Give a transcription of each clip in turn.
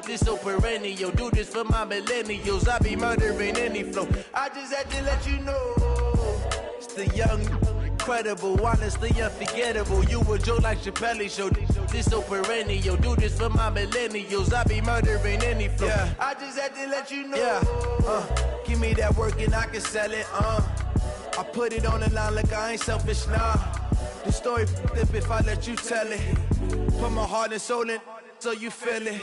This so perennial, do this for my millennials. I be murdering any flow. I just had to let you know, it's the young, incredible, honestly unforgettable. You a joke like Chappelle show. This so perennial, do this for my millennials. I be murdering any flow. Yeah. I just had to let you know. Yeah. Give me that work and I can sell it. I put it on the line like I ain't selfish, nah. The story flip if I let you tell it. Put my heart and soul in so you feel it.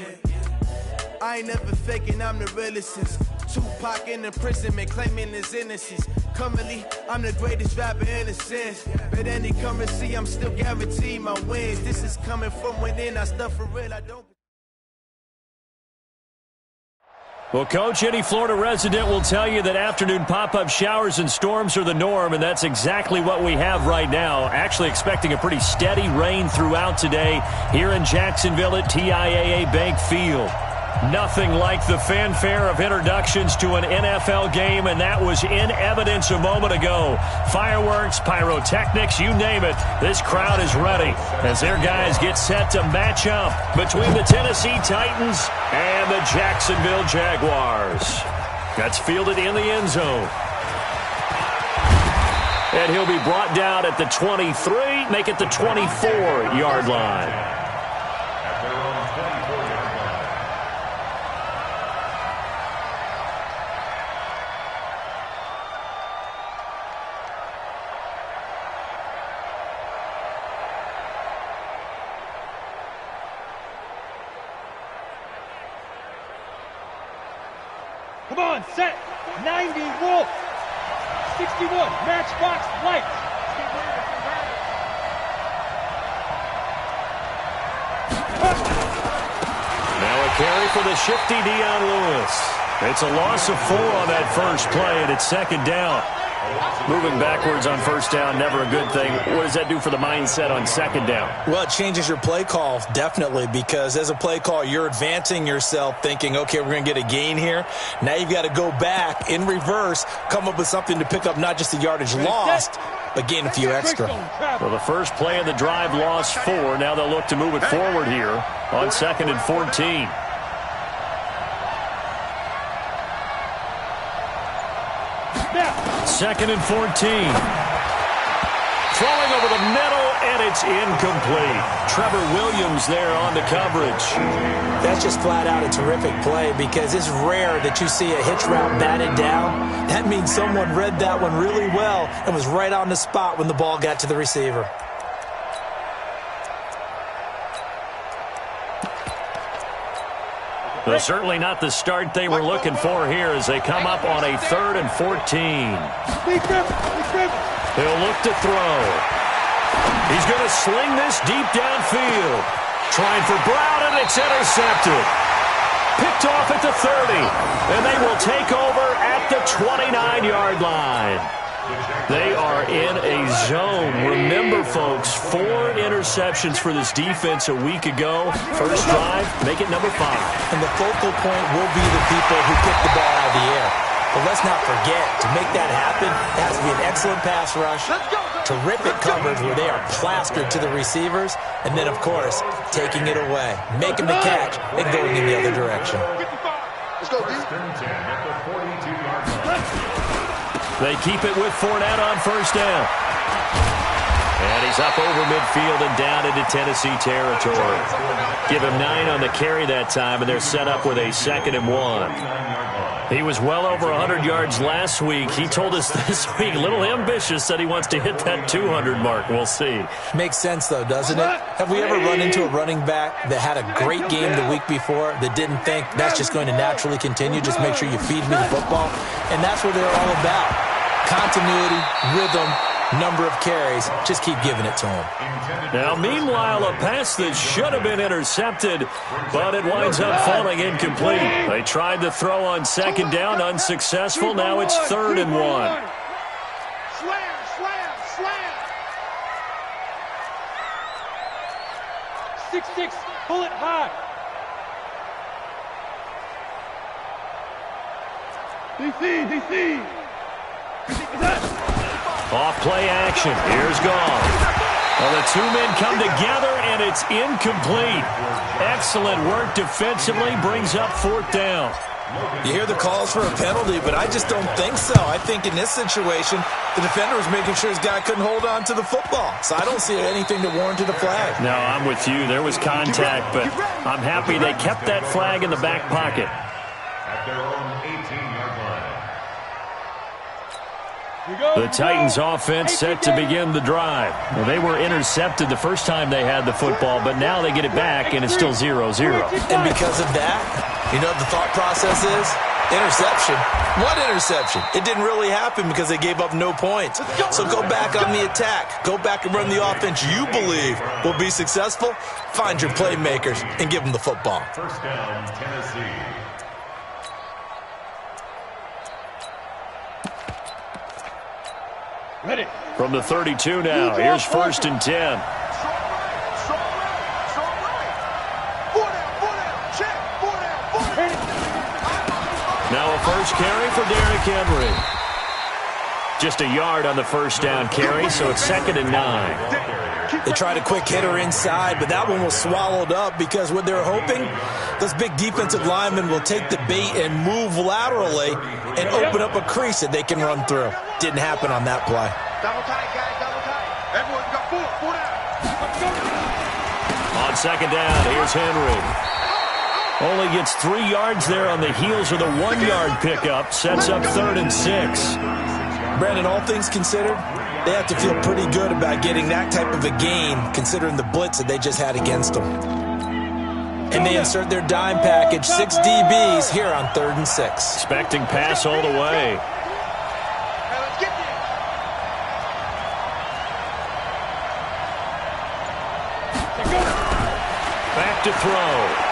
I ain't never faking, I'm the realest since Tupac in imprisonment, claiming his innocence. Currently, I'm the greatest rapper in a sense. But any currency, I'm still guaranteed my wins. This is coming from within, I stuff for real, I don't. Well, Coach, any Florida resident will tell you that afternoon pop-up showers and storms are the norm, and that's exactly what we have right now. Actually expecting a pretty steady rain throughout today here in Jacksonville at TIAA Bank Field. Nothing like the fanfare of introductions to an NFL game, and that was in evidence a moment ago. Fireworks, pyrotechnics, you name it. This crowd is ready as their guys get set to match up between the Tennessee Titans and the Jacksonville Jaguars. That's fielded in the end zone. And he'll be brought down at the 23, make it the 24-yard line. Come on, set. 90, Wolf. 61, Matchbox Lights. Now a carry for the shifty Dion Lewis. It's a loss of 4 on that first play, and it's second down. Moving backwards on first down, never a good thing. What does that do for the mindset on second down? Well, it changes your play call, definitely, because as a play call, you're advancing yourself thinking, okay, we're going to get a gain here. Now you've got to go back in reverse, come up with something to pick up not just the yardage lost, but gain a few extra. Well, the first play of the drive lost 4. Now they'll look to move it forward here on 2nd and 14. Second and 14. Throwing over the middle, and it's incomplete. Trevor Williams there on the coverage. That's just flat out a terrific play because it's rare that you see a hitch route batted down. That means someone read that one really well and was right on the spot when the ball got to the receiver. Well, certainly not the start they were looking for here as they come up on a 3rd and 14. He'll look to throw. He's going to sling this deep downfield. Trying for Brown, and it's intercepted. Picked off at the 30, and they will take over at the 29-yard line. They are in a zone. Remember, folks, 4 interceptions for this defense a week ago. First drive, make it number 5. And the focal point will be the people who kick the ball out of the air. But let's not forget, to make that happen, it has to be an excellent pass rush, terrific coverage where they are plastered to the receivers, and then, of course, taking it away, making the catch, and going in the other direction. Let's go, D. They keep it with Fournette on first down. And he's up over midfield and down into Tennessee territory. Give him 9 on the carry that time, and they're set up with a 2nd and 1. He was well over 100 yards last week. He told us this week, a little ambitious, said he wants to hit that 200 mark. We'll see. Makes sense, though, doesn't it? Have we ever run into a running back that had a great game the week before that didn't think that's just going to naturally continue? Just make sure you feed me the football. And that's what they're all about. Continuity, rhythm, number of carries. Just keep giving it to him. Now, meanwhile, a pass that should have been intercepted, but it winds up falling incomplete. They tried to throw on 2nd down, unsuccessful. Now it's 3rd and 1. Slam, slam, slam. 6-6, pull it high. DC. Off play action. Here's Gall. Well, the two men come together, and it's incomplete. Excellent work defensively, brings up 4th down. You hear the calls for a penalty, but I just don't think so. I think in this situation, the defender was making sure his guy couldn't hold on to the football. So I don't see anything to warrant a flag. No, I'm with you. There was contact, but I'm happy they kept that flag in the back pocket. At their own 18-yard line. The Titans offense set to begin the drive. Well, they were intercepted the first time they had the football, but now they get it back, and it's still 0-0. And because of that, you know what the thought process is? Interception. What interception? It didn't really happen because they gave up no points. So go back on the attack. Go back and run the offense you believe will be successful. Find your playmakers and give them the football. First down, Tennessee. Ready. From the 32 now, here's 1st and 10. Now a first carry for Derrick Henry. Just a yard on the first down carry, so it's 2nd and 9. They tried a quick hitter inside, but that one was swallowed up because what they're hoping, those big defensive linemen will take the bait and move laterally and open up a crease that they can run through. Didn't happen on that play. Double tight, guys, double tight. Everyone got 4 down. On 2nd down, here's Henry. Only gets 3 yards there on the heels of the 1-yard pickup. Sets up 3rd and 6. Brandon, all things considered, they have to feel pretty good about getting that type of a gain considering the blitz that they just had against them. And they insert their dime package, 6 DBs here on 3rd and 6. Expecting pass all the way. Back to throw.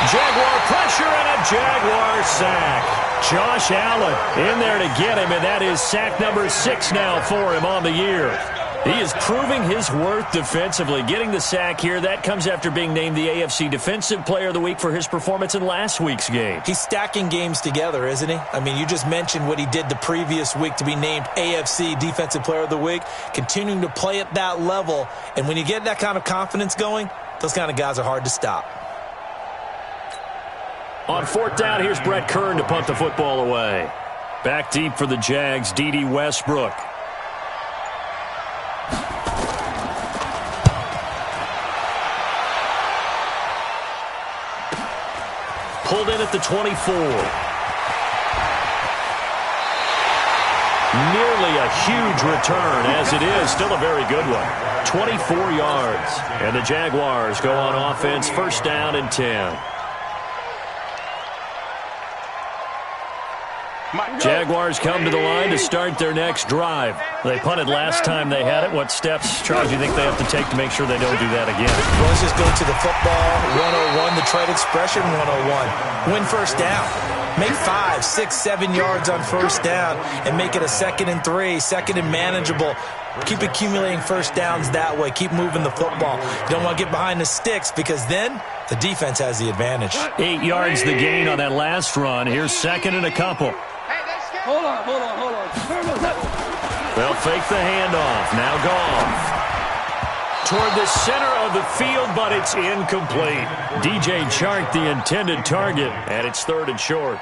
Jaguar pressure and a Jaguar sack. Josh Allen in there to get him, and that is sack number 6 now for him on the year. He is proving his worth defensively. Getting the sack here, that comes after being named the AFC Defensive Player of the Week for his performance in last week's game. He's stacking games together, isn't he? I mean, you just mentioned what he did the previous week to be named AFC Defensive Player of the Week, continuing to play at that level. And when you get that kind of confidence going, those kind of guys are hard to stop. On 4th down, here's Brett Kern to punt the football away. Back deep for the Jags, D.D. Westbrook. Pulled in at the 24. Nearly a huge return, as it is. Still a very good one. 24 yards. And the Jaguars go on offense, 1st down and 10. Jaguars come to the line to start their next drive. They punted last time they had it. What steps, Charles, do you think they have to take to make sure they don't do that again? Well, let's just go to the football 101, the trade expression 101. Win 1st down. Make 5, 6, 7 yards on 1st down and make it a 2nd and 3, 2nd and manageable. Keep accumulating 1st downs that way. Keep moving the football. You don't want to get behind the sticks because then the defense has the advantage. 8 yards the gain on that last run. Here's 2nd and a couple. Hold on. They'll fake the handoff. Now Goff. Toward the center of the field, but it's incomplete. DJ Chark, the intended target, and it's 3rd and short.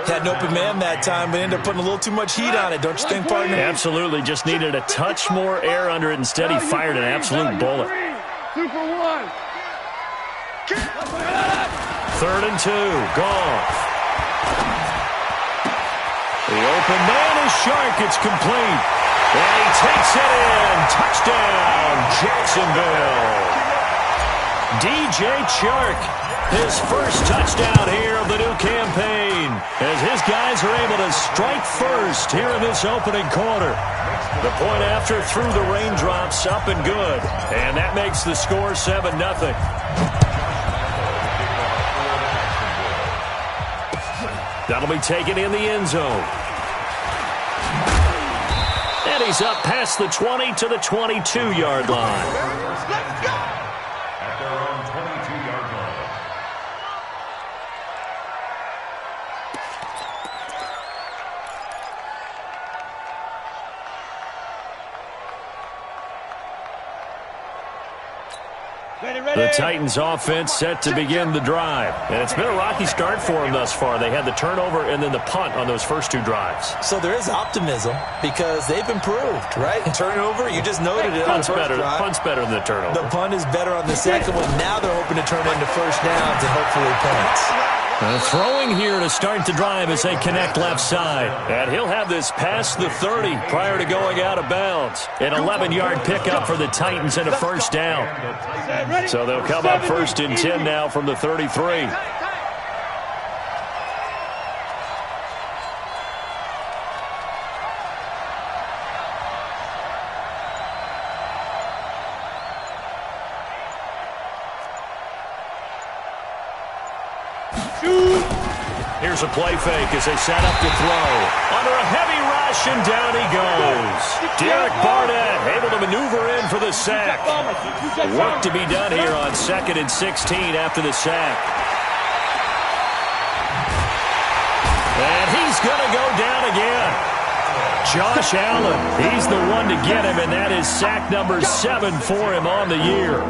Had an open man that time, but ended up putting a little too much heat on it, don't you think, partner? Absolutely. Just needed a touch more air under it. Instead, he fired an absolute bullet. 2 for 1. 3rd and 2. Goff. The open man is Chark. It's complete. And he takes it in. Touchdown, Jacksonville. DJ Chark, his first touchdown here of the new campaign, as his guys are able to strike first here in this opening quarter. The point after through the raindrops, up and good. And that makes the score 7-0. That'll be taken in the end zone. And he's up past the 20 to the 22-yard line. Let's go! At their own 22-yard line. The Titans offense set to begin the drive. And it's been a rocky start for them thus far. They had the turnover and then the punt on those first two drives. So there is optimism because they've improved, right? And turnover, you just noted it on the first drive. Punt's better than the turnover. The punt is better on the second one. Now they're hoping to turn into first downs and hopefully points. Throwing here to start the drive as they connect left side. And he'll have this past the 30 prior to going out of bounds. An 11-yard pickup for the Titans and a first down. So they'll come up first and 10 now from the 33. Here's a play fake as they set up to throw. Under a heavy rush, and down he goes. Derek Barnett able to maneuver in for the sack. Work to be done here on 2nd and 16 after the sack. And he's going to go down again. Josh Allen, he's the one to get him, and that is sack number 7 for him on the year.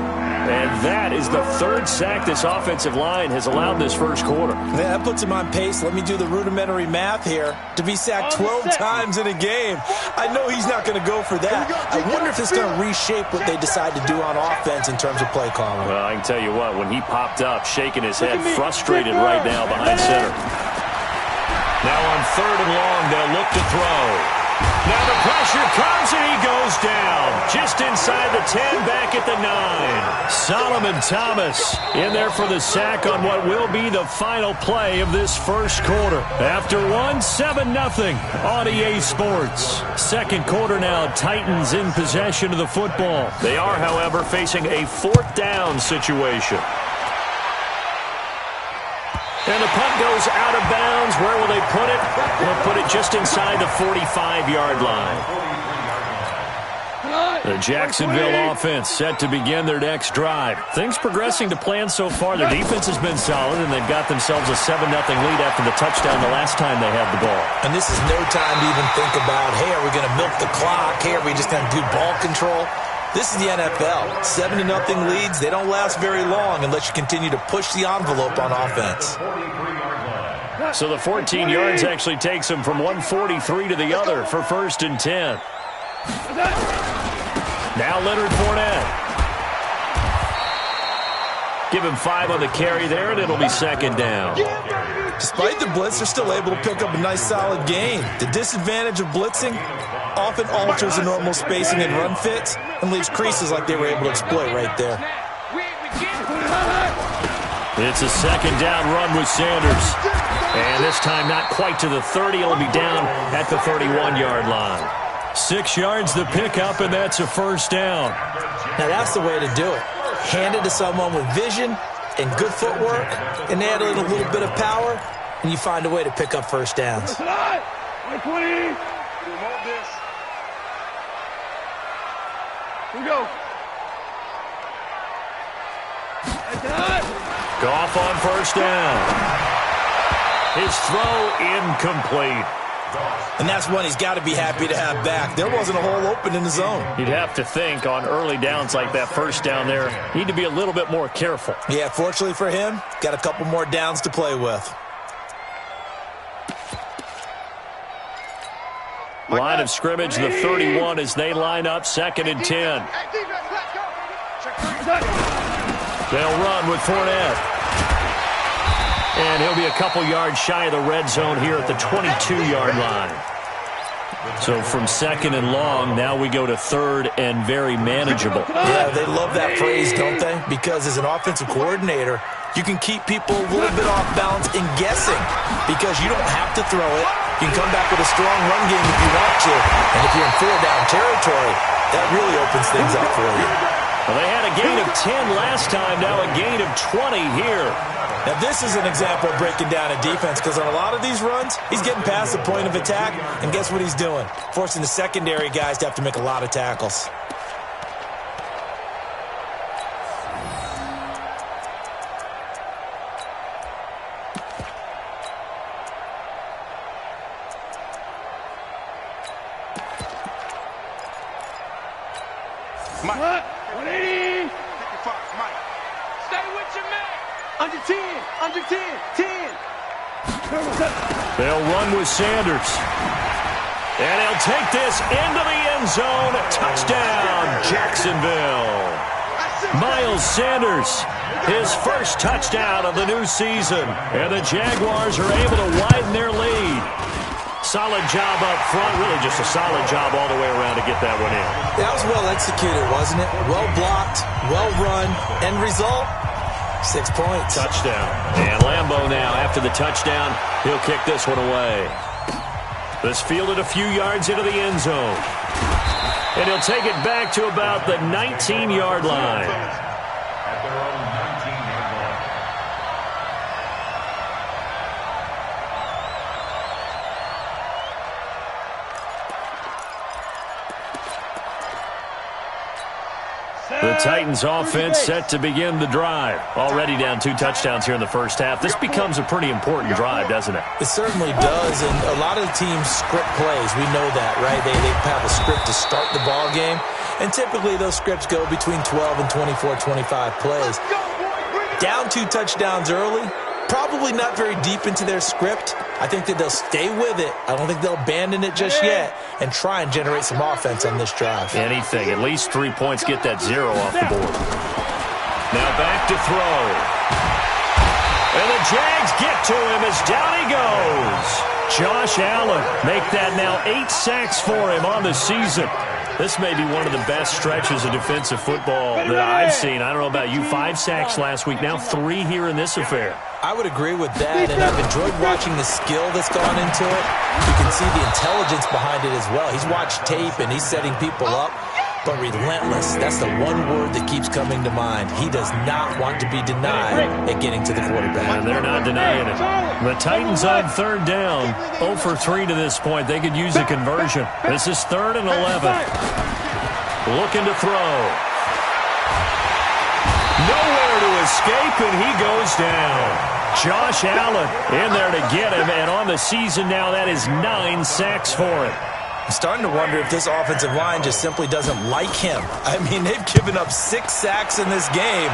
And that is the 3rd sack this offensive line has allowed this first quarter. Yeah, that puts him on pace. Let me do the rudimentary math here. To be sacked 12 times in a game. I know he's not going to go for that. I wonder if it's going to reshape what they decide to do on offense in terms of play calling. Well, I can tell you what, when he popped up, shaking his head, frustrated right now behind center. Now on 3rd and long, they'll look to throw. Now the pressure comes and he goes down. Just inside the 10, back at the 9. Solomon Thomas in there for the sack on what will be the final play of this first quarter. After 7-0 on EA Sports. Second quarter now, Titans in possession of the football. They are, however, facing a 4th down situation. And the punt goes out of bounds. Where will they put it? They'll put it just inside the 45-yard line. The Jacksonville offense set to begin their next drive. Things progressing to plan so far. Their defense has been solid, and they've got themselves a 7-0 lead after the touchdown the last time they had the ball. And this is no time to even think about, hey, are we going to milk the clock? Hey, are we just going to do ball control? This is the NFL. 7-0 leads, they don't last very long unless you continue to push the envelope on offense. So the 14 yards actually takes them from 143 to the other for 1st and 10. Now Leonard Fournette. Give him 5 on the carry there, and it'll be 2nd down. Despite the blitz, they're still able to pick up a nice solid gain. The disadvantage of blitzing often alters the normal spacing and run fits and leaves creases like they were able to exploit right there. It's a 2nd down run with Sanders. And this time not quite to the 30. It'll be down at the 31-yard line. 6 yards the pickup, and that's a 1st down. Now that's the way to do it. Hand it to someone with vision and good footwork, and add in a little bit of power, and you find a way to pick up 1st downs. Here we go. Goff on 1st down. His throw incomplete. And that's one he's got to be happy to have back. There wasn't a hole open in the zone. You'd have to think on early downs like that 1st down there, need to be a little bit more careful. Yeah, fortunately for him, got a couple more downs to play with. Line of scrimmage, the 31 as they line up 2nd and 10. They'll run with Fournette. And he'll be a couple yards shy of the red zone here at the 22-yard line. So from 2nd and long, now we go to 3rd and very manageable. Yeah, they love that phrase, don't they? Because as an offensive coordinator, you can keep people a little bit off balance and guessing because you don't have to throw it. You can come back with a strong run game if you want to. And if you're in 4-down territory, that really opens things up for you. Well, they had a gain of 10 last time, now a gain of 20 here. Now, this is an example of breaking down a defense because on a lot of these runs, he's getting past the point of attack, and guess what he's doing? Forcing the secondary guys to have to make a lot of tackles. Mike. 180. 55, Mike. Stay with your man. Under 10, under 10, 10. They'll run with Sanders. And he'll take this into the end zone. Touchdown, Jacksonville. Miles Sanders, his first touchdown of the new season. And the Jaguars are able to widen their lead. Solid job up front. Really just a solid job all the way around to get that one in. That was well executed, wasn't it? Well blocked, well run. End result, 6 points. Touchdown. And Lambeau now, after the touchdown, he'll kick this one away. This fielded a few yards into the end zone. And he'll take it back to about the 19-yard line. At their own 19-yard line. The Titans offense set to begin the drive. Already down 2 touchdowns here in the first half. This becomes a pretty important drive, doesn't it? It certainly does, and a lot of the teams script plays. We know that, right? They have a script to start the ball game, and typically those scripts go between 12 and 24, 25 plays. Down 2 touchdowns early, probably not very deep into their script. I think that they'll stay with it. I don't think they'll abandon it just yet and try and generate some offense on this drive. Anything. At least 3 points, get that 0 off the board. Now back to throw. And the Jags get to him as down he goes. Josh Allen make that now 8 sacks for him on the season. This may be one of the best stretches of defensive football that I've seen. I don't know about you. 5 sacks last week. Now 3 here in this affair. I would agree with that, and I've enjoyed watching the skill that's gone into it. You can see the intelligence behind it as well. He's watched tape, and he's setting people up, but relentless. That's the one word that keeps coming to mind. He does not want to be denied at getting to the quarterback. And they're not denying it. The Titans on 3rd down, 0 for 3 to this point. They could use a conversion. This is 3rd and 11. Looking to throw. Nowhere to escape, and he goes down. Josh Allen in there to get him, and on the season now, that is 9 sacks for him. I'm starting to wonder if this offensive line just simply doesn't like him. I mean, they've given up 6 sacks in this game.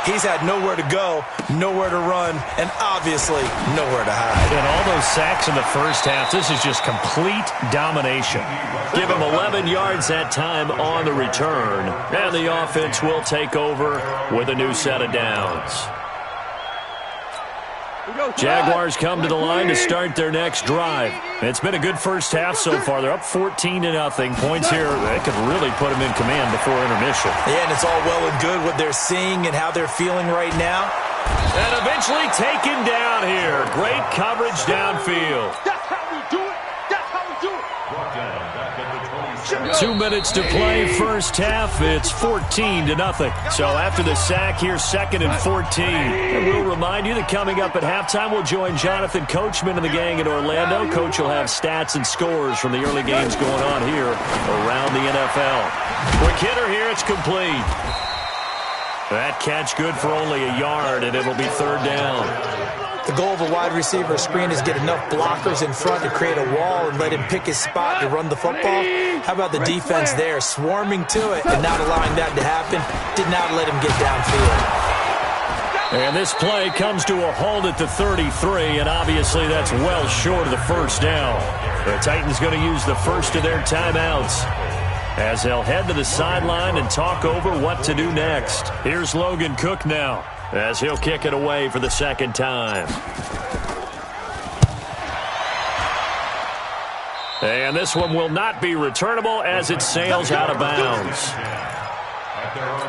He's had nowhere to go, nowhere to run, and obviously nowhere to hide. And all those sacks in the first half, this is just complete domination. Give him 11 yards that time on the return, and the offense will take over with a new set of downs. Jaguars come to the line to start their next drive. It's been a good first half so far. They're up 14-0. Points here, they could really put them in command before intermission. Yeah, and it's all well and good what they're seeing and how they're feeling right now. And eventually taken down here. Great coverage downfield. That's how we do it. That's how we do it. Brought down back at the 27. 2 minutes to play first half. It's 14-0. So after the sack here, 2nd and 14. And we'll remind you that coming up at halftime, we'll join Jonathan Coachman and the gang in Orlando. Coach will have stats and scores from the early games going on here around the NFL. Quick hitter here, it's complete. That catch good for only a yard, and it'll be 3rd down. The goal of a wide receiver screen is get enough blockers in front to create a wall and let him pick his spot to run the football. How about the defense there, swarming to it and not allowing that to happen? Did not let him get downfield. And this play comes to a halt at the 33, and obviously that's well short of the first down. The Titans going to use the first of their timeouts as they'll head to the sideline and talk over what to do next. Here's Logan Cook now as he'll kick it away for the 2nd time. And this one will not be returnable as it sails out of bounds. At their own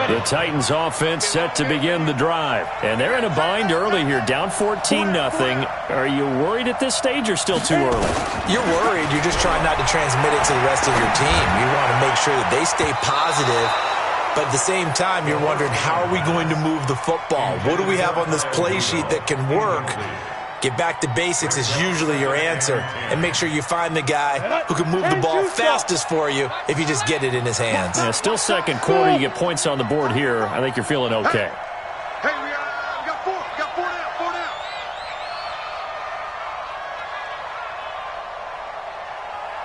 42. The Titans offense set to begin the drive. And they're in a bind early here, down 14-0. Are you worried at this stage or still too early? You're worried. You're just trying not to transmit it to the rest of your team. You want to make sure that they stay positive. But at the same time, you're wondering, how are we going to move the football? What do we have on this play sheet that can work? Get back to basics is usually your answer. And make sure you find the guy who can move the ball fastest for you if you just get it in his hands. Yeah, still 2nd quarter. You get points on the board here. I think you're feeling okay. Hey, we got 4. We got 4 down. 4 down.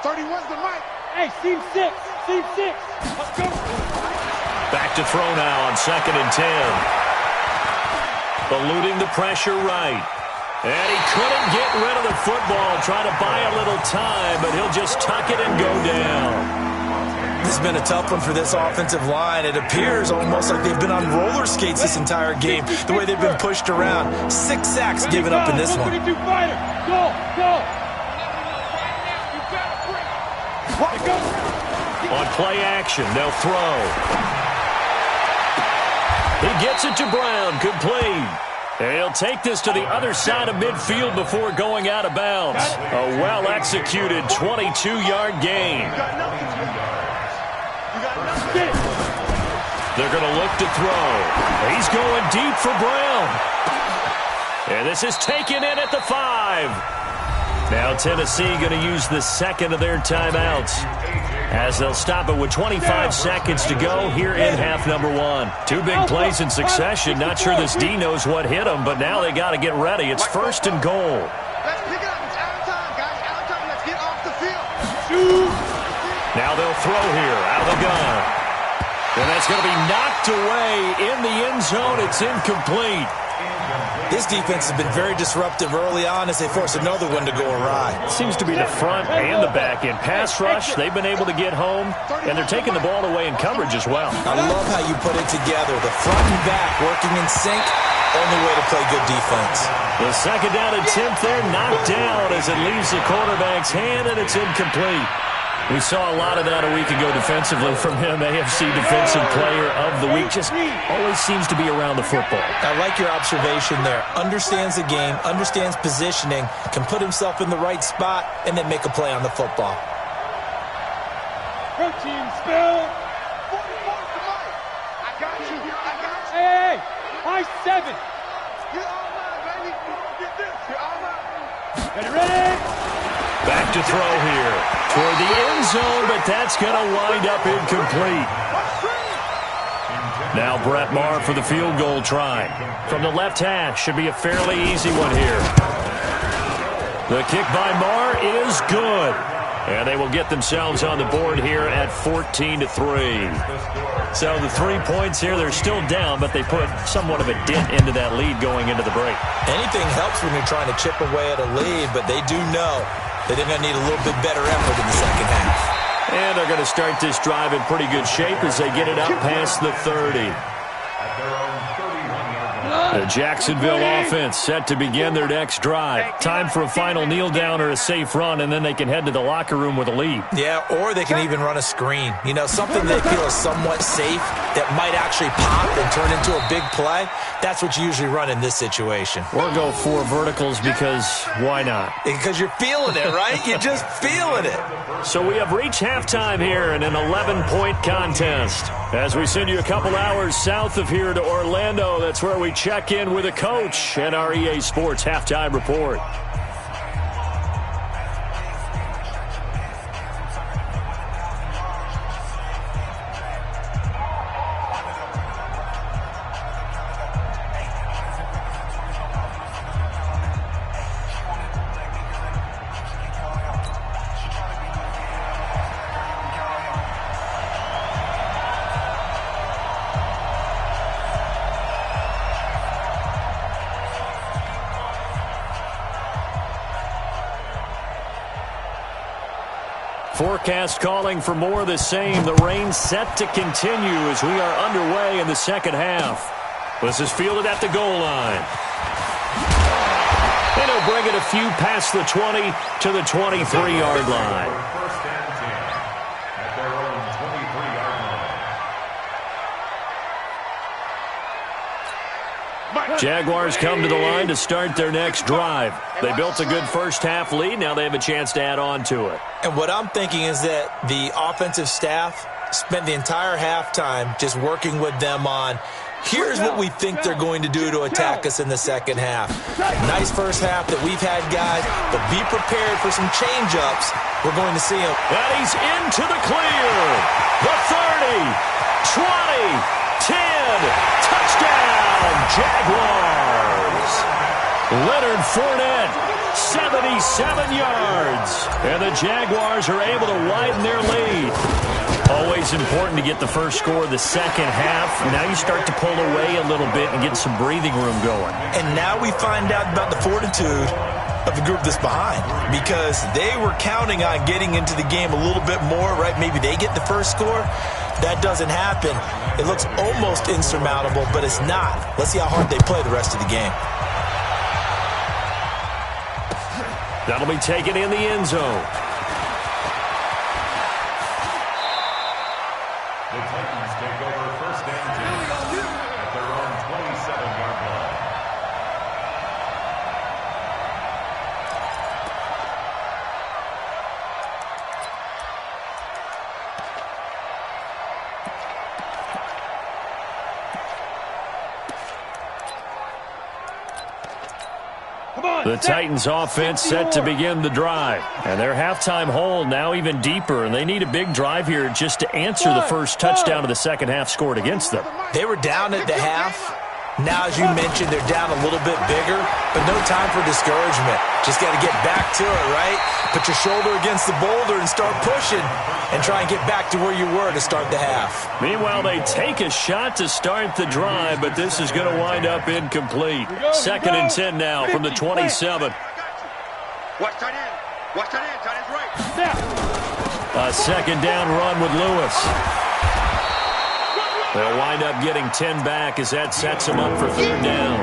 31's the mic. Hey, seam 6. Seam 6. Let's go. Back to throw now on 2nd and 10. Eluding the pressure right. And he couldn't get rid of the football, trying to buy a little time, but he'll just tuck it and go down. This has been a tough one for this offensive line. It appears almost like they've been on roller skates this entire game, the way they've been pushed around. 6 sacks given up in this one. On play action, they'll throw. He gets it to Brown, complete. And he'll take this to the other side of midfield before going out of bounds. A well-executed 22-yard gain. They're going to look to throw. He's going deep for Brown. And this is taken in at the 5. Now Tennessee going to use the second of their timeouts, as they'll stop it with 25 seconds to go here in half number 1. 2 big plays in succession. Not sure this D knows what hit them, but now they got to get ready. It's 1st and goal. Let's pick it up. It's out of time, guys. Out of time. Let's get off the field. Now they'll throw here out of the gun. And that's going to be knocked away in the end zone. It's incomplete. This defense has been very disruptive early on as they force another one to go awry. Seems to be the front and the back end. Pass rush, they've been able to get home, and they're taking the ball away in coverage as well. I love how you put it together. The front and back working in sync, only way to play good defense. The second down attempt there knocked down as it leaves the quarterback's hand, and it's incomplete. We saw a lot of that a week ago defensively from him. AFC Defensive Player of the Week. Just always seems to be around the football. I like your observation there. Understands the game, understands positioning, can put himself in the right spot, and then make a play on the football. Protein spill. 44 to Mike. I got you. Hey, I 7. You're all mine, baby. Get this. You're all mine. Ready? Back to throw here. Toward the end zone, but that's going to wind up incomplete. Now Brett Maher for the field goal try. From the left hash, should be a fairly easy one here. The kick by Maher is good. And they will get themselves on the board here at 14-3. So the 3 points here, they're still down, but they put somewhat of a dent into that lead going into the break. Anything helps when you're trying to chip away at a lead, but they do know that they're going to need a little bit better effort in the second half. And they're going to start this drive in pretty good shape as they get it up past the 30. The Jacksonville offense set to begin their next drive. Time for a final kneel down or a safe run, and then they can head to the locker room with a lead. Yeah, or they can even run a screen. You know, something they feel is somewhat safe that might actually pop and turn into a big play. That's what you usually run in this situation. Or go 4 verticals because why not? Because you're feeling it, right? You're just feeling it. So we have reached halftime here in an 11-point contest. As we send you a couple hours south of here to Orlando, that's where we check in with a coach and our EA Sports Halftime Report. Forecast calling for more of the same. The rain set to continue as we are underway in the second half. This is fielded at the goal line. And he'll bring it a few past the 20 to the 23-yard line. First and 10 at their own 23-yard line. Jaguars come to the line to start their next drive. They built a good first half lead. Now they have a chance to add on to it. And what I'm thinking is that the offensive staff spent the entire halftime just working with them on, here's what we think they're going to do to attack us in the second half. Nice first half that we've had, guys, but be prepared for some change-ups. We're going to see them. And he's into the clear. The 30, 20, 10, touchdown, Jaguars. Leonard Fournette, 77 yards. And the Jaguars are able to widen their lead. Always important to get the first score of the second half. Now you start to pull away a little bit and get some breathing room going. And now we find out about the fortitude of the group that's behind, because they were counting on getting into the game a little bit more, right? Maybe they get the first score. That doesn't happen. It looks almost insurmountable, but it's not. Let's see how hard they play the rest of the game. That'll be taken in the end zone. The Titans take over first and 10 at their own 27-yard line. The Titans offense set to begin the drive. And their halftime hole now even deeper, and they need a big drive here just to answer the first touchdown of the second half scored against them. They were down at the half. Now, as you mentioned, they're down a little bit bigger, but no time for discouragement. Just got to get back to it, right? Put your shoulder against the boulder and start pushing and try and get back to where you were to start the half. Meanwhile, they take a shot to start the drive, but this is going to wind up incomplete. Second and 10 now from the 27. Watch tight end. Watch tight end. Tight end's right. A second down run with Lewis. They'll wind up getting 10 back as that sets them up for third down.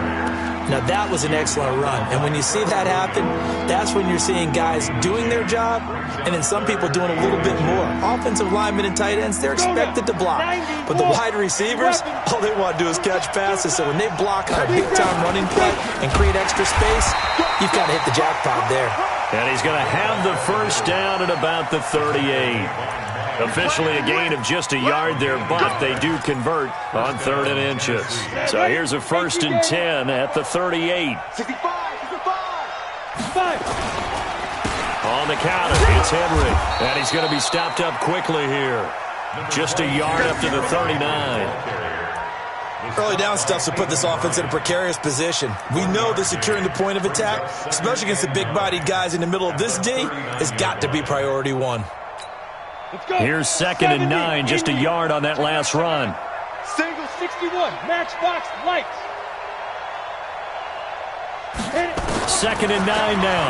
Now, that was an excellent run. And when you see that happen, that's when you're seeing guys doing their job and then some people doing a little bit more. Offensive linemen and tight ends, they're expected to block. But the wide receivers, all they want to do is catch passes. So when they block on a big-time running play and create extra space, you've got to hit the jackpot there. And he's going to have the first down at about the 38. Officially a gain of just a yard there, but they do convert on 3rd and inches. So here's a 1st and 10 at the 38. 65. On the counter, it's Henry. And he's going to be stopped up quickly here. Just a yard up to the 39. Early down stuff to put this offense in a precarious position. We know that securing the point of attack, especially against the big-bodied guys in the middle of this D, has got to be priority one. Here's 2nd and 9, just a yard on that last run. Single 61, matchbox lights. 2nd and 9 now.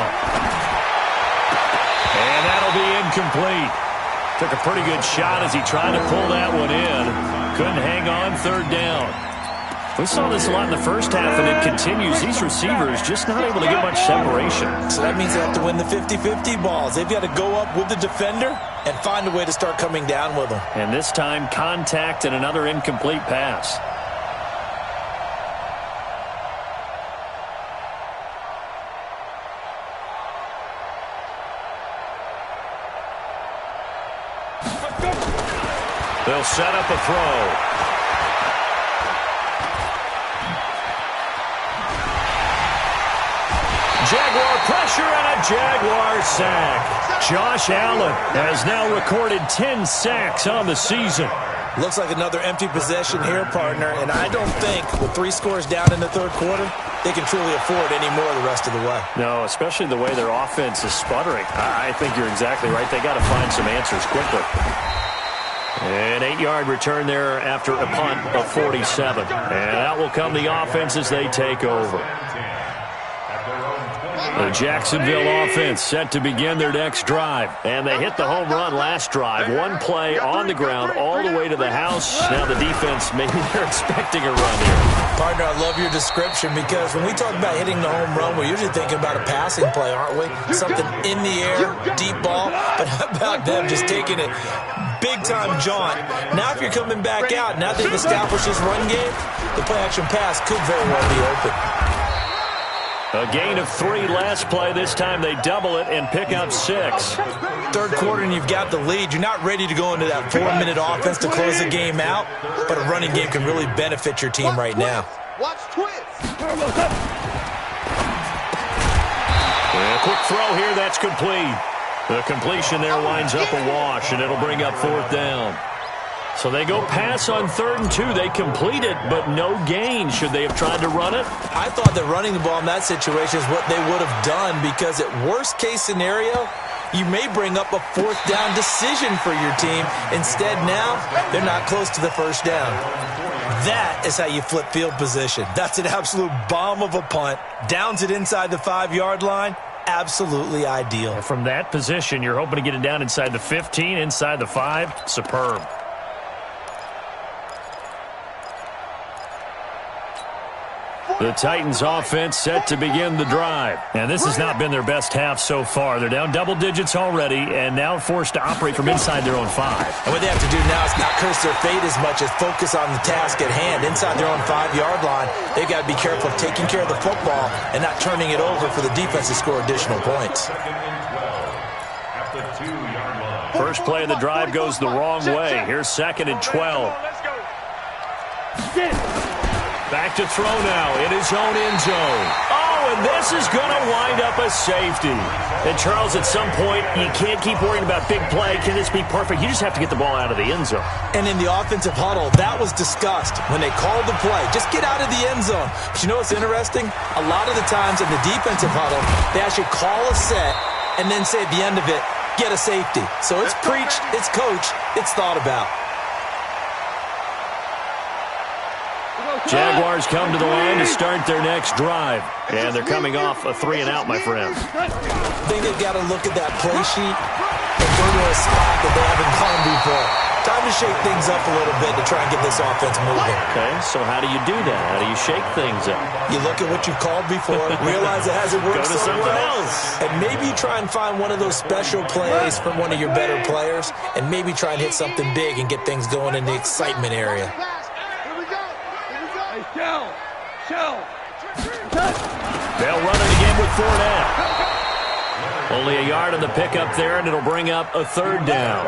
And that'll be incomplete. Took a pretty good shot as he tried to pull that one in. Couldn't hang on, 3rd down. We saw this a lot in the first half, and it continues. These receivers just not able to get much separation. So that means they have to win the 50-50 balls. They've got to go up with the defender and find a way to start coming down with them. And this time, contact and another incomplete pass. They'll set up a throw. Jaguar pressure and a Jaguar sack. Josh Allen has now recorded 10 sacks on the season. Looks like another empty possession here, partner, and I don't think with 3 scores down in the 3rd quarter, they can truly afford any more the rest of the way. No, especially the way their offense is sputtering. I think you're exactly right. They got to find some answers quickly. An 8-yard return there after a punt of 47. And out will come the offense as they take over. The Jacksonville offense set to begin their next drive. And they hit the home run last drive. One play on the ground all the way to the house. Now the defense, maybe they're expecting a run here. Partner, I love your description because when we talk about hitting the home run, we're usually thinking about a passing play, aren't we? Something in the air, deep ball. But how about them just taking it big-time jaunt? Now if you're coming back out, now they've established this run game, the play-action pass could very well be open. A gain of 3 last play. This time they double it and pick up 6. 3rd quarter and you've got the lead. You're not ready to go into that 4-minute offense to close the game out, but a running game can really benefit your team right now. Watch twist. A quick throw here, that's complete. The completion there winds up a wash, and it'll bring up 4th down. So they go pass on 3rd and 2. They complete it, but no gain. Should they have tried to run it? I thought that running the ball in that situation is what they would have done because at worst case scenario, you may bring up a fourth down decision for your team. Instead now, they're not close to the first down. That is how you flip field position. That's an absolute bomb of a punt. Downs it inside the 5-yard line. Absolutely ideal. From that position, you're hoping to get it down inside the 15, inside the 5. Superb. The Titans offense set to begin the drive. And this has not been their best half so far. They're down double digits already and now forced to operate from inside their own 5. And what they have to do now is not curse their fate as much as focus on the task at hand. Inside their own 5-yard line, they've got to be careful of taking care of the football and not turning it over for the defense to score additional points. First play of the drive goes the wrong way. Here's 2nd and 12. Back to throw now in his own end zone. Oh, and this is going to wind up a safety. And, Charles, at some point, you can't keep worrying about big play. Can this be perfect? You just have to get the ball out of the end zone. And in the offensive huddle, that was discussed when they called the play. Just get out of the end zone. But you know what's interesting? A lot of the times in the defensive huddle, they actually call a set and then say at the end of it, get a safety. So it's preached, it's coached, it's thought about. Jaguars come to the line to start their next drive. And they're coming off a 3-and-out, my friend. I think they've got to look at that play sheet and go to a spot that they haven't gone before. Time to shake things up a little bit to try and get this offense moving. Okay, so how do you do that? How do you shake things up? You look at what you've called before, realize it hasn't worked Go to so something well, else. and maybe you try and find one of those special plays from one of your better players, and maybe try and hit something big and get things going in the excitement area. They'll run it again with Fournette. Only a yard on the pickup there, and it'll bring up a 3rd down.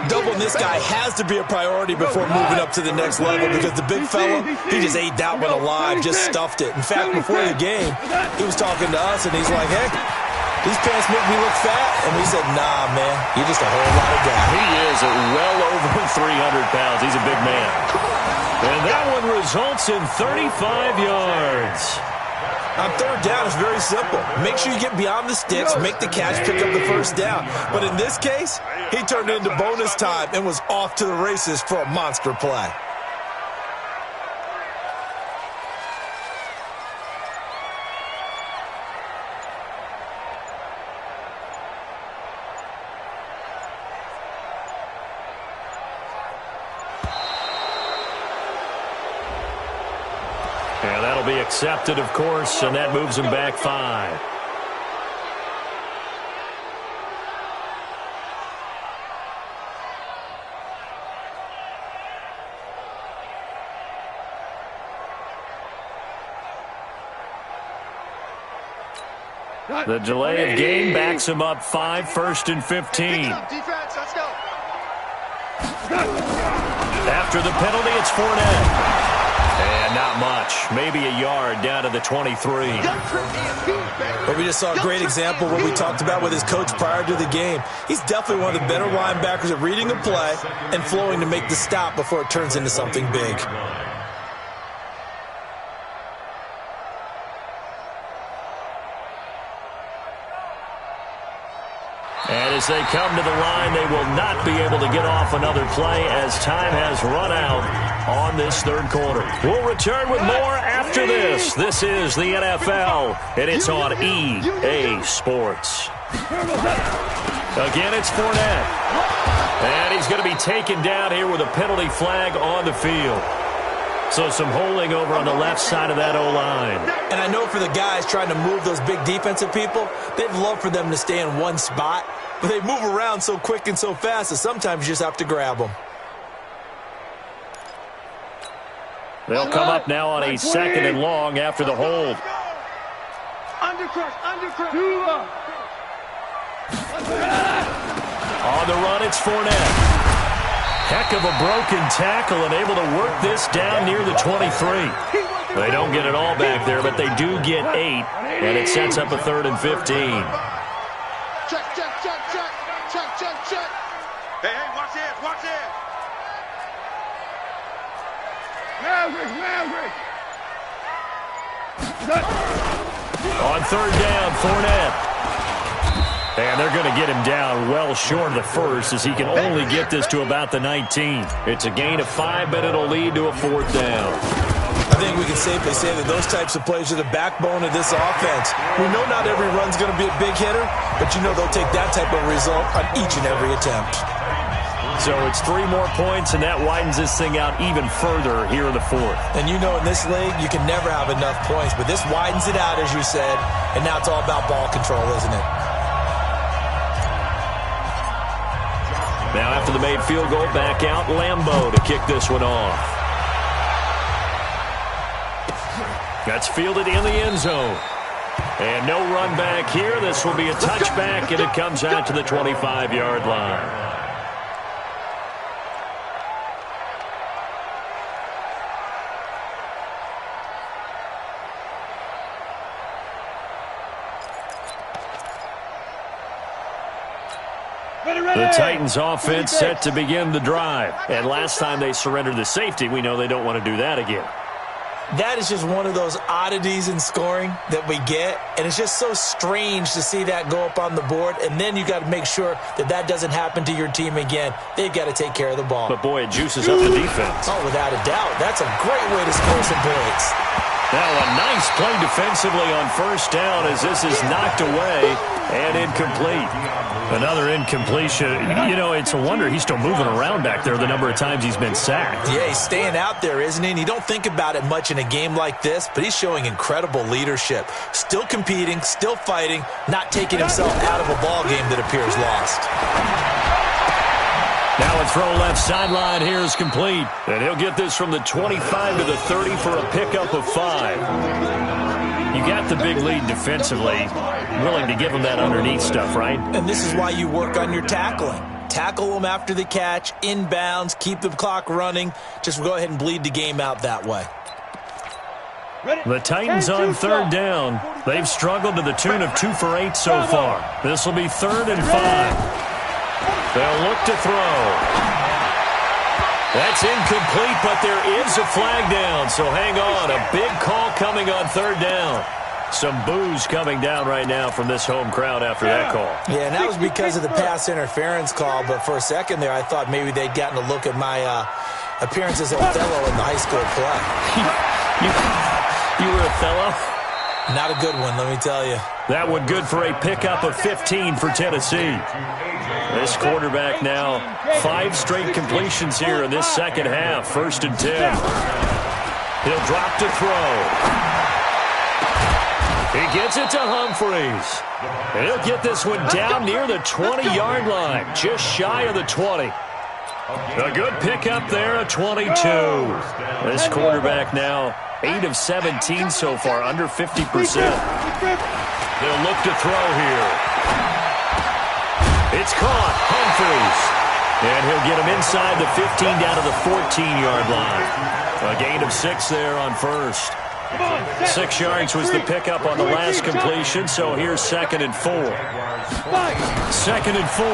Doubling this guy has to be a priority before moving up to the next level because the big fella, he just ate that one alive, just stuffed it. In fact, before the game, he was talking to us, and he's like, hey, these pants make me look fat. And we said, nah, man, you're just a whole lot of guy. He is well over 300 pounds. He's a big man. And that one results in 35 yards. On 3rd down, it's very simple. Make sure you get beyond the sticks, make the catch, pick up the first down. But in this case, he turned into bonus time and was off to the races for a monster play. And that'll be accepted, of course, and that moves him back 5. The delay of game backs him up 5, 1st and 15. After the penalty, it's Fournette. And not much. Maybe a yard down to the 23. But we just saw a great example of what we talked about with his coach prior to the game. He's definitely one of the better linebackers at reading a play and flowing to make the stop before it turns into something big. And as they come to the line, they will not be able to get off another play as time has run out on this 3rd quarter. We'll return with more after this. This is the NFL, and it's on EA Sports. Again, it's Fournette. And he's going to be taken down here with a penalty flag on the field. So some holding over on the left side of that O-line. And I know for the guys trying to move those big defensive people, they'd love for them to stay in one spot. But they move around so quick and so fast that sometimes you just have to grab them. They'll come up now on a 2nd and long after the hold. On the run, it's Fournette. Heck of a broken tackle and able to work this down near the 23. They don't get it all back there, but they do get 8, and it sets up a 3rd and 15. Check. Hey, watch it. Maverick. On 3rd down, Fournette. And they're going to get him down well short of the first as he can only get this to about the 19. It's a gain of 5, but it'll lead to a 4th down. I think we can safely say that those types of plays are the backbone of this offense. We know not every run's going to be a big hitter, but you know they'll take that type of result on each and every attempt. So it's 3 more points, and that widens this thing out even further here in the 4th. And you know in this league, you can never have enough points, but this widens it out, as you said, and now it's all about ball control, isn't it? Now after the made field goal, back out Lambeau to kick this one off. That's fielded in the end zone. And no run back here. This will be a touchback, and it comes out to the 25-yard line. The Titans offense set to begin the drive. And last time they surrendered the safety, we know they don't want to do that again. That is just one of those oddities in scoring that we get, and it's just so strange to see that go up on the board, and then you got to make sure that that doesn't happen to your team again. They've got to take care of the ball. But, boy, it juices up the defense. Oh, without a doubt. That's a great way to score some points. Now a nice play defensively on first down as this is knocked away and incomplete. Another incompletion. You know, it's a wonder he's still moving around back there the number of times he's been sacked. Yeah, he's staying out there, isn't he? And you don't think about it much in a game like this, but he's showing incredible leadership. Still competing, still fighting, not taking himself out of a ball game that appears lost. Now a throw left sideline here is complete. And he'll get this from the 25 to the 30 for a pickup of 5. You got the big lead defensively. Willing to give him that underneath stuff, right? And this is why you work on your tackling. Tackle them after the catch, inbounds, keep the clock running. Just go ahead and bleed the game out that way. The Titans on third down. They've struggled to the tune of 2 for 8 so far. This will be 3rd and 5. They'll look to throw. That's incomplete, but there is a flag down, so hang on. A big call coming on 3rd down. Some boos coming down right now from this home crowd after that call. Yeah, and that was because of the pass interference call, but for a second there I thought maybe they'd gotten a look at my appearance as Othello in the high school play. You were Othello? Not a good one, let me tell you. That one good for a pickup of 15 for Tennessee. This quarterback now, 5 straight completions here in this second half. 1st and 10. He'll drop to throw. He gets it to Humphreys. And he'll get this one down near the 20-yard line, just shy of the 20. A good pickup there, a 22. This quarterback now 8 of 17 so far, under 50%. They'll look to throw here. It's caught, Humphreys. And he'll get him inside the 15 down to the 14-yard line. A gain of 6 there on first. 6 yards was the pickup on the last completion, so here's 2nd and 4. 2nd and 4.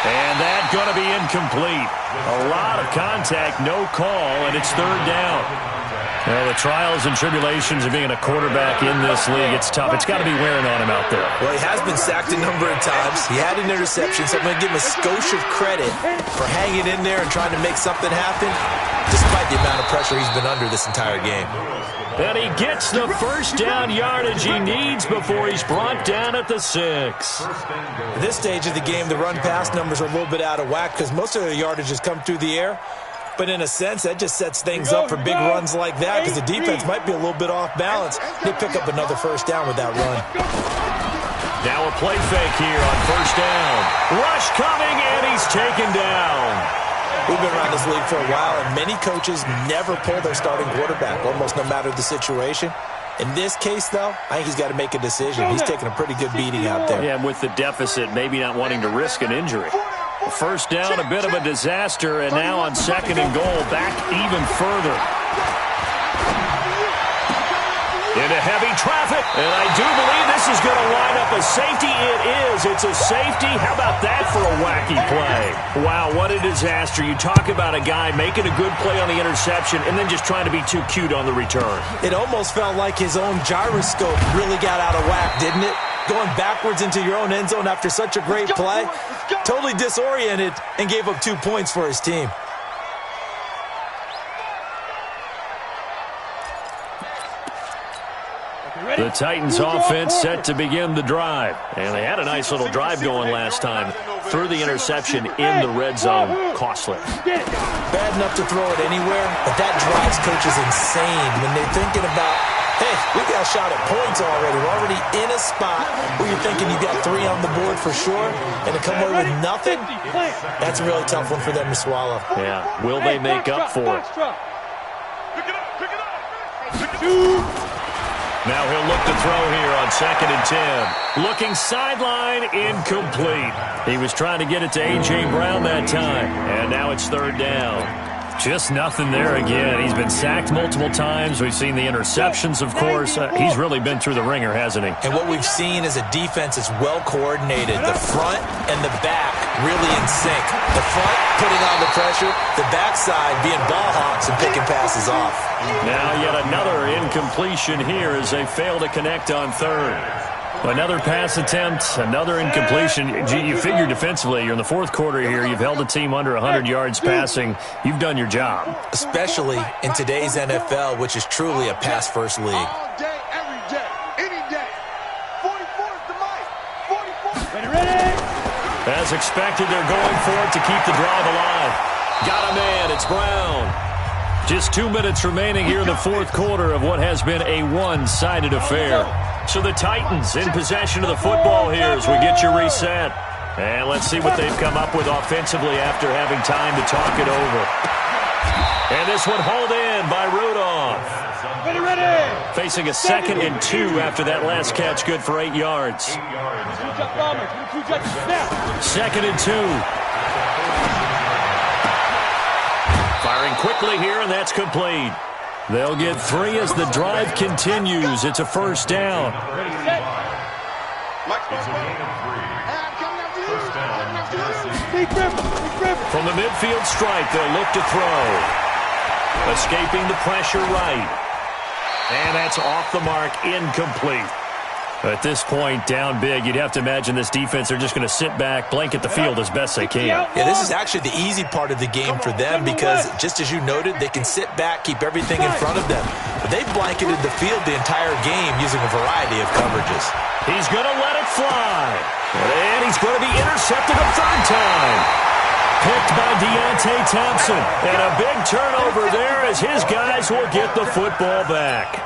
And that's going to be incomplete. A lot of contact, no call, and it's 3rd down. Well, the trials and tribulations of being a quarterback in this league, it's tough. It's got to be wearing on him out there. Well, he has been sacked a number of times. He had an interception, so I'm going to give him a skosh of credit for hanging in there and trying to make something happen, despite the amount of pressure he's been under this entire game. And he gets the first down yardage he needs before he's brought down at the 6. At this stage of the game, the run-pass numbers are a little bit out of whack because most of the yardage has come through the air. But in a sense, that just sets things up for big runs like that because the defense might be a little bit off balance. They pick up another first down with that run. Now a play fake here on first down. Rush coming, and he's taken down. We've been around this league for a while, and many coaches never pull their starting quarterback, almost no matter the situation. In this case, though, I think he's got to make a decision. He's taking a pretty good beating out there. Yeah, with the deficit, maybe not wanting to risk an injury. First down, a bit of a disaster, and now on 2nd and goal, back even further. Into heavy traffic, and I do believe this is going to line up a safety. It is. It's a safety. How about that for a wacky play? Wow, what a disaster. You talk about a guy making a good play on the interception and then just trying to be too cute on the return. It almost felt like his own gyroscope really got out of whack, didn't it? Going backwards into your own end zone after such a great play. Totally disoriented and gave up 2 points for his team. The Titans offense set to begin the drive. And they had a nice little drive going last time. Threw the interception in the red zone. Costly. Bad enough to throw it anywhere, but that drives coaches insane when they're thinking about, hey, we got a shot at points already. We're already in a spot where you're thinking you got 3 on the board for sure, and to come away with nothing, that's a really tough one for them to swallow. Yeah, will they make up for it? Now he'll look to throw here on 2nd and 10. Looking sideline, incomplete. He was trying to get it to A.J. Brown that time, and now it's 3rd down. Just nothing there again. He's been sacked multiple times. We've seen the interceptions, of course. He's really been through the ringer, hasn't he? And what we've seen is a defense that's well coordinated. The front and the back really in sync. The front putting on the pressure, the backside being ball hawks and picking passes off. Now yet another incompletion here as they fail to connect on 3rd. Another pass attempt, another incompletion. You figure defensively, you're in the 4th quarter here. You've held the team under 100 yards passing. You've done your job. Especially in today's NFL, which is truly a pass-first league. All day, every day, any day. 44's the mic. 44. Ready? As expected, they're going for it to keep the drive alive. Got a man. It's Brown. Just 2 minutes remaining here in the 4th quarter of what has been a one-sided affair. So the Titans in possession of the football here as we get you reset. And let's see what they've come up with offensively after having time to talk it over. And this one hauled in by Rudolph. Ready. Facing a 2nd and 2 after that last catch, good for 8 yards. 2nd and 2. Firing quickly here, and that's complete. They'll get 3 as the drive continues. It's a 1st down. From the midfield stripe, they'll look to throw. Escaping the pressure right. And that's off the mark, incomplete. At this point, down big, you'd have to imagine this defense are just going to sit back, blanket the field as best they can. Yeah, this is actually the easy part of the game for them because, just as you noted, they can sit back, keep everything in front of them. But they've blanketed the field the entire game using a variety of coverages. He's going to let it fly. And he's going to be intercepted a 3rd time. Picked by Deontay Thompson. And a big turnover there as his guys will get the football back.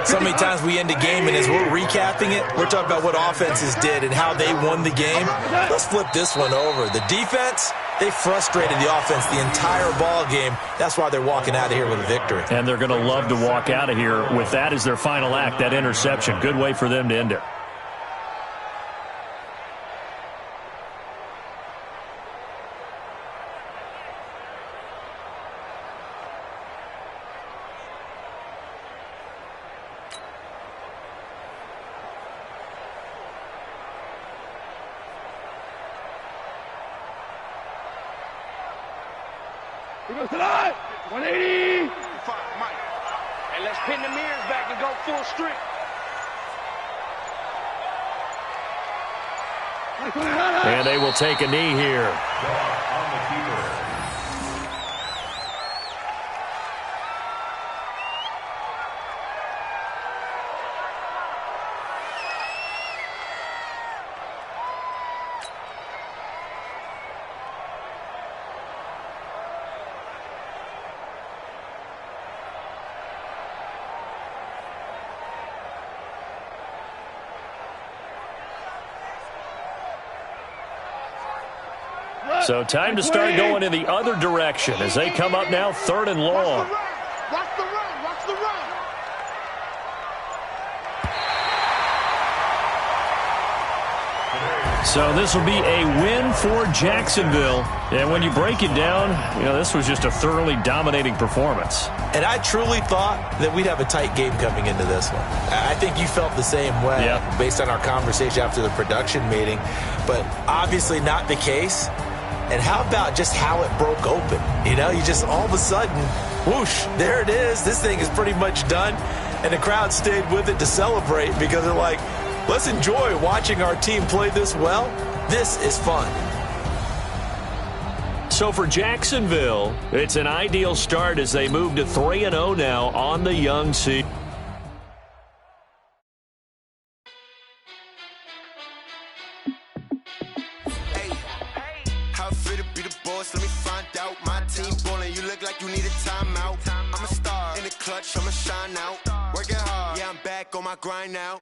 So many times we end a game, and as we're recapping it, we're talking about what offenses did and how they won the game. Let's flip this one over. The defense, they frustrated the offense the entire ball game. That's why they're walking out of here with a victory. And they're going to love to walk out of here with that as their final act, that interception. Good way for them to end it. Here goes the line. 180. And let's pin the mirrors back and go full strength. And they will take a knee here. On the keeper. So time to start going in the other direction as they come up now 3rd and long. Watch the run. Watch the run. So this will be a win for Jacksonville. And when you break it down, this was just a thoroughly dominating performance. And I truly thought that we'd have a tight game coming into this one. I think you felt the same way based on our conversation after the production meeting, but obviously not the case. And how about just how it broke open? You just all of a sudden, whoosh, there it is. This thing is pretty much done. And the crowd stayed with it to celebrate because they're like, let's enjoy watching our team play this well. This is fun. So for Jacksonville, it's an ideal start as they move to 3-0 now on the young season. How fit to be the boss? Let me find out. My team ballin', you look like you need a timeout. I'm a star in the clutch, I'ma shine out. Working hard, yeah, I'm back on my grind now.